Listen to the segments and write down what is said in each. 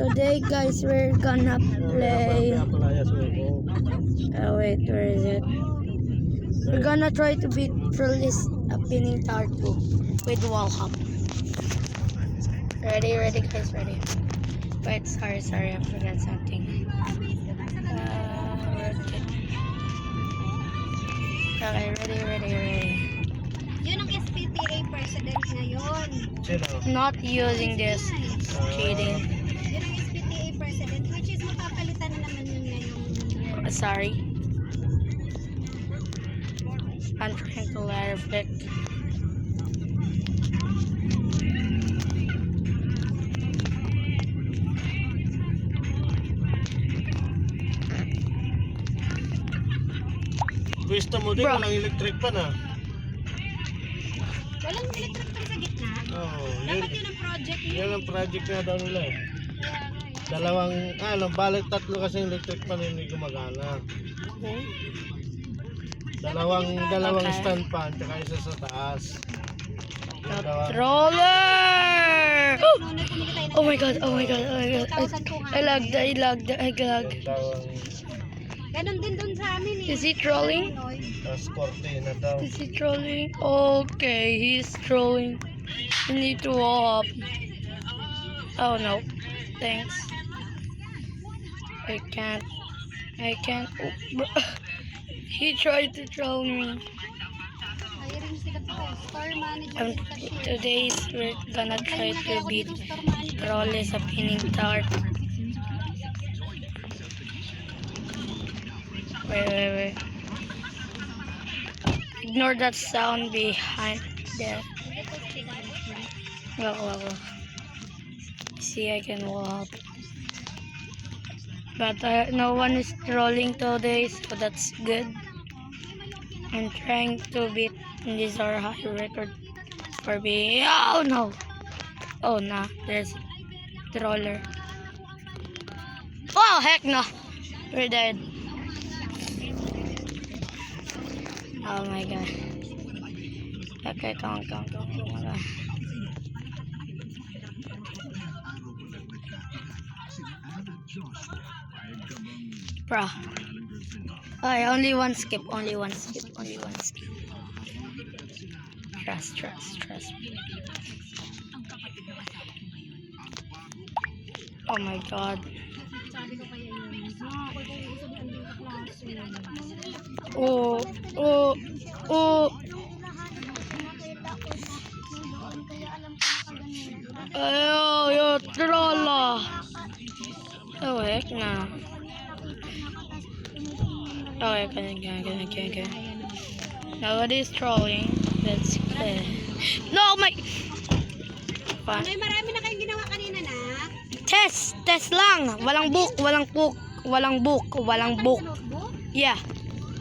Today guys, we're gonna play. Oh wait, where is it? We're gonna try to beat Trollis Pinning Tower 2 with wall hop. Ready guys, ready. Wait, sorry, I forgot something. Okay, ready. Yun ang SPTA president ngayon. Not using this. Cheating. Yun ang SPTA president, which is mapapalitan na naman yun ngayon. Sorry. I'm trying to let it pick. Pwesto mo din, Bro. walang electric pan ah. Walang electric pan sa gitna. Oo, Dapat yun ang project yun. Yan ang project nga daw nila eh. Balik tatlo kasi yung electric pan hindi gumagana. Dalawang Okay. stand pan, tsaka isa sa taas. Yung daw- Controller! Noon, kumikita tayo ng Oh my god. I lagged. yung daw ang Ganon din dun sa amin eh. Is he trolling? cortina daw. Is he trolling? Okay, he's trolling. You need to wall up. Oh no. Thanks. I can't. Oh, bro. He tried to troll me. Hiring sila po. Store manager. Today we're gonna try to beat Trollis Pinning Tower. Wait. Ignore that sound behind there. Wako. See, I can wall up. But no one is trolling today, so that's good. I'm trying to beat this our high record for being. Oh no! Oh no, there's troller. Oh heck no! We're dead. Oh my god. Okay, come on. Bruh. Oh, only one skip. Trust me. Oh my god. Sabi ko kaya yun. Ako kung gusto mo andun ka klase. Oh. Yo, trolla. Oh, heck no. Oh, okay. Nobody's trolling. That's good. No, my... Fun. Ay, marami na kayong ginawa kanina na. Test lang. Walang book. Notebook? Yeah.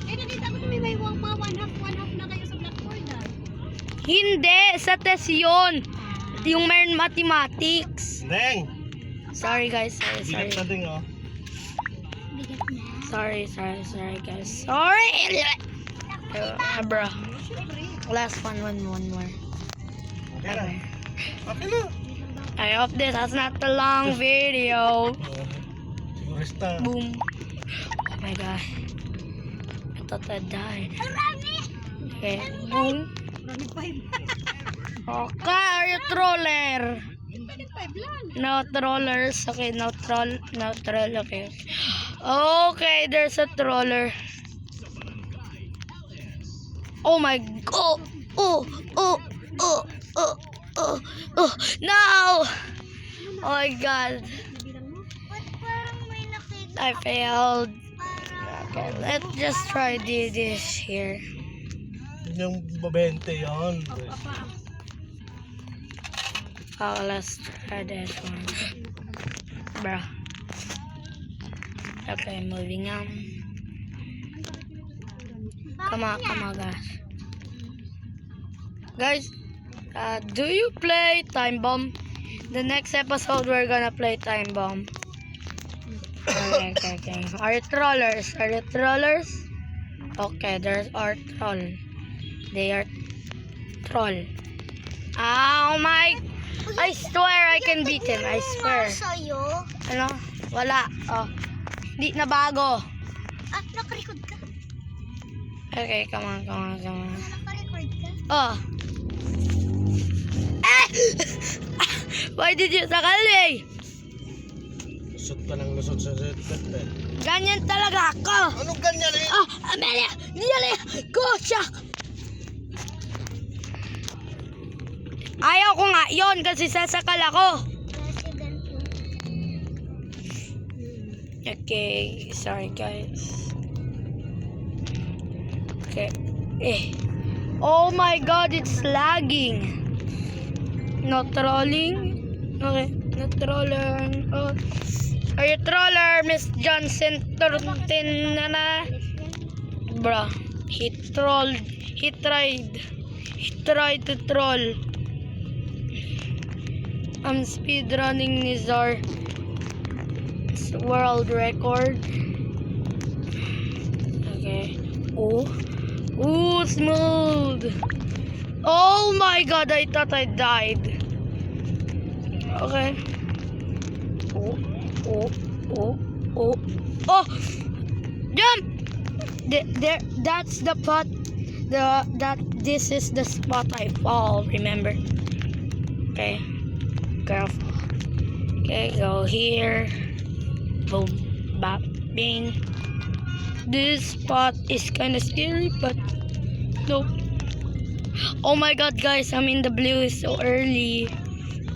Eh, nakita ko na may mga one half na kayo sa blackboard ah. Hindi. Sa test yun. Yung mayroon mathematics. Neng! Sorry guys. Bigat na din oh. Bigat na. Sorry guys. Sorry. Bro. Last one more. Okay na. Okay na. I hope this is not a long video. Sigurista. Boom. Oh my god. I thought I died. Okay. Boom. Marami 5. Okay, are you troller? Pwede 5 lang. No trollers. Okay, no troll. Okay. Okay, there's a troller. Oh my god. Oh. No. Oh my god. I failed. Okay, let's just try this here. Yung 20 yun. Oh, let's try this one. Bruh. Okay, moving on. Come on, guys. Guys, do you play Time Bomb? The next episode, we're gonna play Time Bomb. Okay. Are you trollers? Okay, there's our troll. They are troll. Oh my I swear I can beat him. I swear. Sa'yo? Ano? Wala. Oh. Di na bago. Ah, nakarecord ka. Okay, come on. Nakarecord ka. Oh. Eh! Why did you sakal me? Lusot ka ng lusot sa set eh. Ganyan talaga ako. Anong ganyan eh? Ah, Amelia! Niyali! Go, Chuck! Ayaw ko nga yon kasi sasakal ako. President yun. Okay, sorry guys. Okay. Oh my god, it's lagging. No trolling. Okay, no trolling. Oh. Are you troller, Miss Johnson? Turtin na. Bruh, he trolled. He tried to troll. I'm speedrunning Nizar. It's world record. Okay. Oh, smooth. Oh my god, I thought I died. Okay. Oh. Jump! There, that's the pot. This is the spot I fall, remember? Okay. Careful. Okay, go here. Boom. Bop. Bing. This spot is kind of scary, but nope. Oh my god, guys, I'm in the blue so early.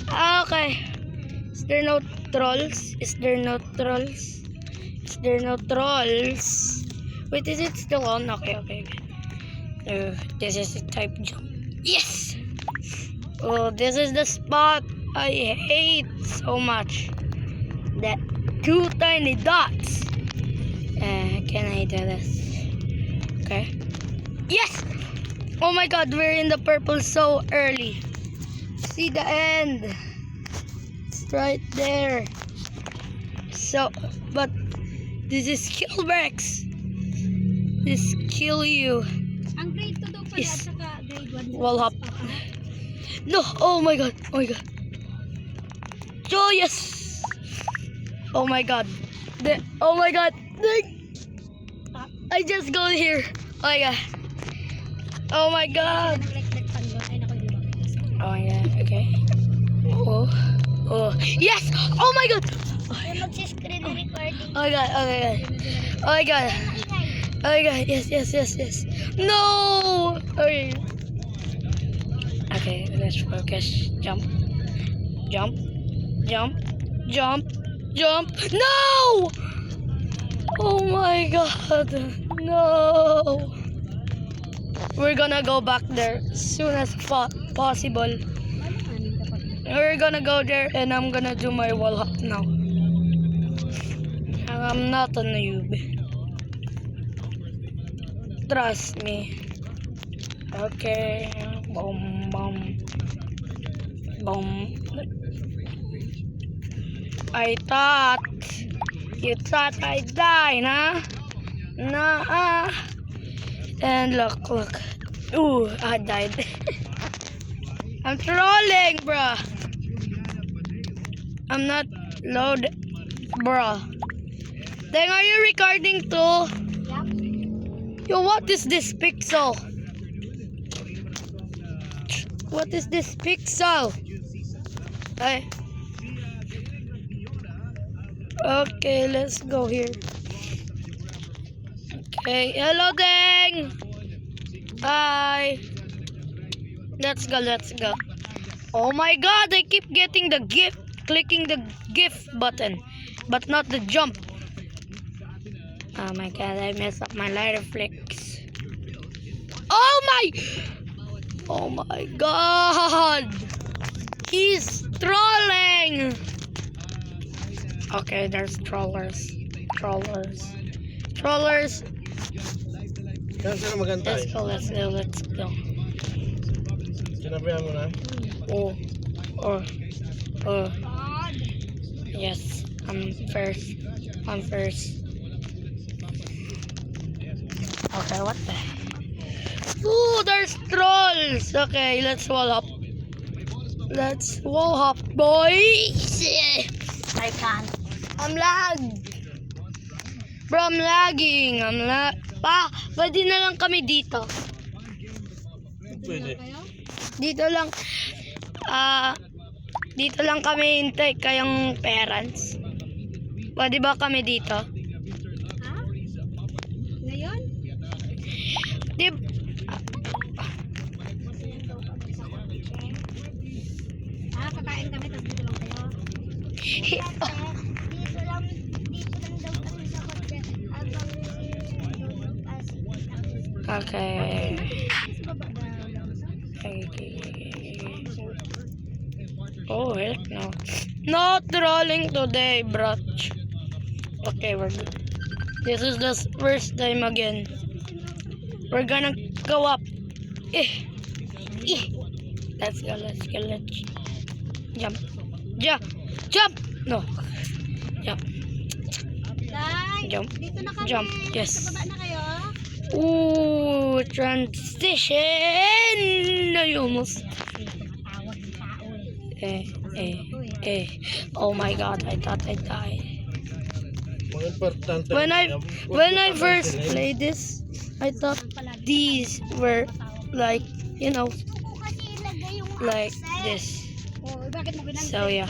Okay. Is there no trolls? Wait, is it still on? Okay. This is the type jump. Yes! Oh, this is the spot I hate so much. That 2 tiny dots. Can I do this? Okay. Yes! Oh my god, we're in the purple so early. See the end. It's right there. So, but this is Killbreaks. This kill you. Ang grade 2 daw pala, Yes. saka grade 1. Wall hop. No! Oh my god! Oh yes! Oh my god! Oh my god! I just go here. Oh my god! Oh my god! Nag-reflect pa yun. Ay, naku, di ba? Oh my god! Okay. Oh yes! Oh my god! Ay, mag-screen recording. Oh my god! Oh my god! Oh my god! Yes! No! Okay. Okay, let's focus. Jump. No! Oh my god. No. We're gonna go back there as soon as possible. We're gonna go there and I'm gonna do my wall hop now. I'm not a noob. Trust me. Okay. Boom. You thought I died, huh? Nah. And look. Ooh, I died. I'm trolling, bruh. I'm not loaded, bruh. Then are you recording too? Yup. Yo, what is this pixel? What is this pixel? Hey. Okay, let's go here. Okay, hello Deng. Hi. Let's go. Oh my god, I keep getting the gift, clicking the gift button, but not the jump. Oh my god, I messed up my lighter flicks. Oh my god! He's trolling! Okay, there's trollers. Kaya sila magantay. Let's go. Sinabihan mo na? Oh. Yes, I'm first. Okay, what the heck? Ooh, there's trolls! Okay, let's wall up. Let's wall hop, boys. I can't. I'm lag. Bro, I'm lagging. Pwede na lang kami dito. Pwede. Kayo? Dito lang. Dito lang kami hintay kayong parents. Pwede ba kami dito? Ha? Ngayon? Di, Kakain kami, tapos dito lang kayo. Dito lang daw kami sa kotse. okay. Sa baba daw. Oh, heck no. Not trolling today, bro. Okay, we're good. This is the first time again. We're gonna go up. Let's go. Jump. Jump! No. Jump. Day, Jump. dito na kami. Jump. Yes. Sa baba na kayo. Ooh, transition! No, you almost. Tawag ng tao Oh my god, I thought I died. Mga importante. When I first played this, I thought these were like, you know, Kasi ilagay yung like this. Oh, bakit mo ginamit? So, yeah.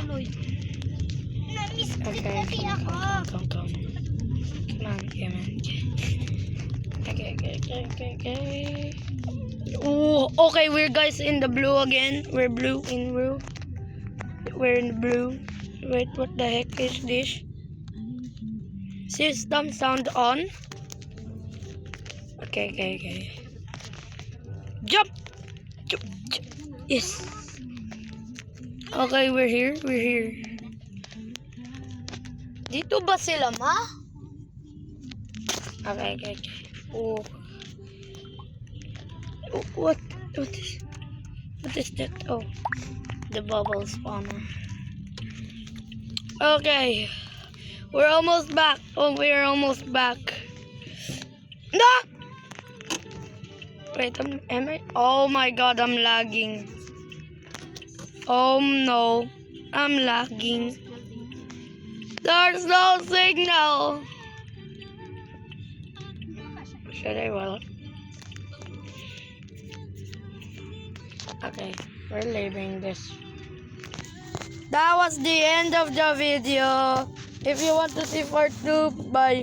Na-miss Okay, kasi come ako. on. Come on, come on. Okay. Ooh, okay, we're guys in the blue again. We're in blue. We're in the blue. Wait, what the heck is this? System sound on. Okay. Jump! Yes. Okay, we're here. Dito ba sila, ma? Okay. Oh. What is that? Oh, the bubble spawner. Okay. We're almost back. Oh, we're almost back. No! Wait, am I? Oh my god, I'm lagging. Oh no, I'm lagging. There's no signal. Should I well? Okay, we're leaving this. That was the end of the video. If you want to see part 2, bye.